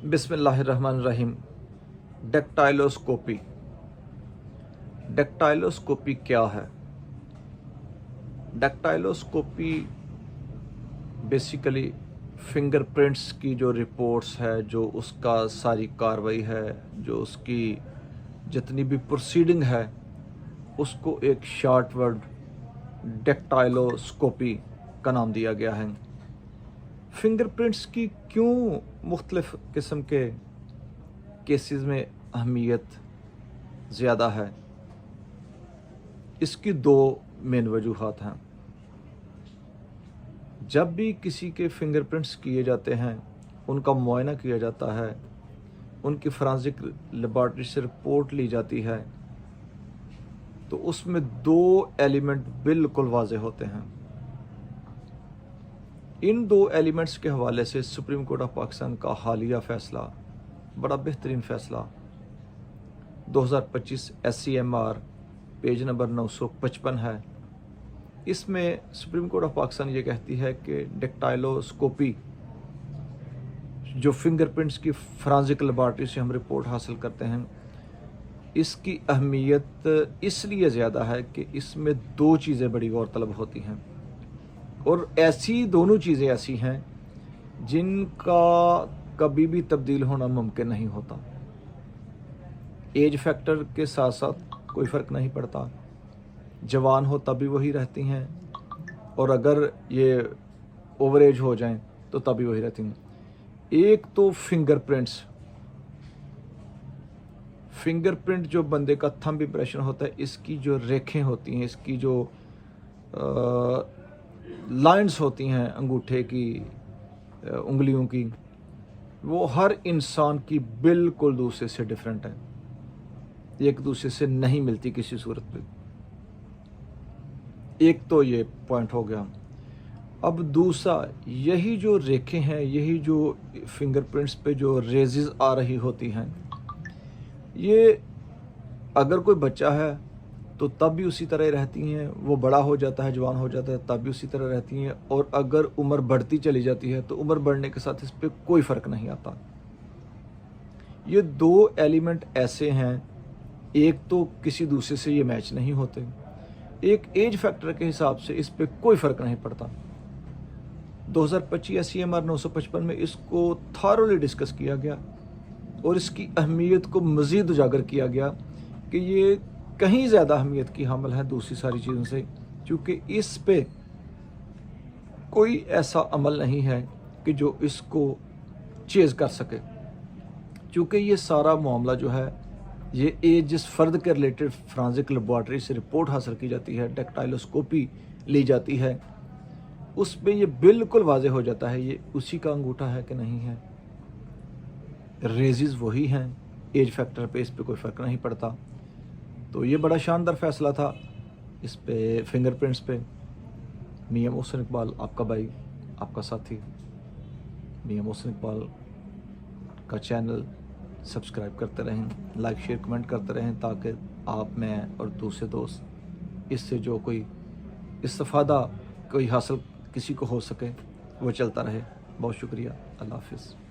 बिस्मिल्लाहिर्रहमानिर्रहीम। डेक्टाइलोस्कोपी। डेक्टाइलोस्कोपी क्या है? डेक्टाइलोस्कोपी बेसिकली फिंगरप्रिंट्स की जो रिपोर्ट्स है, जो उसका सारी कार्रवाई है, जो उसकी जितनी भी प्रोसीडिंग है, उसको एक शॉर्ट वर्ड डेक्टाइलोस्कोपी का नाम दिया गया है। फिंगरप्रिंट्स की क्यों मुख्तलिफ किस्म के केसेस में अहमियत ज़्यादा है? इसकी दो मेन वजूहात हैं। जब भी किसी के फिंगरप्रिंट्स किए जाते हैं, उनका मुआयना किया जाता है, उनकी फॉरेंसिक लेबॉरेटरी से रिपोर्ट ली जाती है, तो उसमें दो एलिमेंट बिल्कुल वाज़ेह होते हैं। इन दो एलिमेंट्स के हवाले से सुप्रीम कोर्ट ऑफ पाकिस्तान का हालिया फ़ैसला, बड़ा बेहतरीन फ़ैसला 2025 SCMR पेज नंबर 955 है। इसमें सुप्रीम कोर्ट ऑफ पाकिस्तान ये कहती है कि डेक्टाइलोस्कोपी, जो फिंगरप्रिंट्स की फॉरेंसिक लेबॉरेटरी से हम रिपोर्ट हासिल करते हैं, इसकी अहमियत इसलिए ज़्यादा है कि इसमें दो चीज़ें बड़ी गौरतलब होती हैं, और ऐसी दोनों चीज़ें ऐसी हैं जिनका कभी भी तब्दील होना मुमकिन नहीं होता। एज फैक्टर के साथ साथ कोई फ़र्क नहीं पड़ता, जवान हो तब भी वही रहती हैं, और अगर ये ओवर एज हो जाएं तो तब भी वही रहती हैं। एक तो फिंगरप्रिंट जो बंदे का थंब इंप्रेशन होता है, इसकी जो रेखें होती हैं, इसकी जो लाइंस होती हैं अंगूठे की, उंगलियों की, वो हर इंसान की बिल्कुल दूसरे से डिफरेंट है, एक दूसरे से नहीं मिलती किसी सूरत पे। एक तो ये पॉइंट हो गया। अब दूसरा, यही जो रेखें हैं, यही जो फिंगरप्रिंट्स पे जो रेजेस आ रही होती हैं, ये अगर कोई बच्चा है तो तब भी उसी तरह रहती हैं, वो बड़ा हो जाता है, जवान हो जाता है, तब भी उसी तरह रहती हैं, और अगर उम्र बढ़ती चली जाती है तो उम्र बढ़ने के साथ इस पर कोई फ़र्क नहीं आता। ये दो एलिमेंट ऐसे हैं, एक तो किसी दूसरे से ये मैच नहीं होते, एक एज फैक्टर के हिसाब से इस पर कोई फ़र्क नहीं पड़ता। 2025 SCMR 955 में इसको थारोली डिस्कस किया गया और इसकी अहमियत को मज़ीद उजागर किया गया कि ये कहीं ज़्यादा अहमियत की हामिल है दूसरी सारी चीज़ों से, क्योंकि इस पे कोई ऐसा अमल नहीं है कि जो इसको चेज़ कर सके। क्योंकि ये सारा मामला जो है, ये जिस फ़र्द के रिलेटेड फॉरेंसिक लेबॉरेटरी से रिपोर्ट हासिल की जाती है, डेक्टाइलोस्कोपी ली जाती है, उस पे ये बिल्कुल वाज़ेह हो जाता है ये उसी का अंगूठा है कि नहीं है। रेजेस वही हैं, एज फैक्टर पे इस पे कोई फ़र्क नहीं पड़ता। तो ये बड़ा शानदार फ़ैसला था इस पे, फिंगरप्रिंट्स पे। मियां मोहसिन इकबाल, आपका भाई, आपका साथी मियां मोहसिन इकबाल का चैनल सब्सक्राइब करते रहें, लाइक शेयर कमेंट करते रहें, ताकि आप, मैं और दूसरे दोस्त इससे जो कोई इस्तिफ़ादा कोई हासिल किसी को हो सके, वो चलता रहे। बहुत शुक्रिया। अल्लाह हाफ़िज़।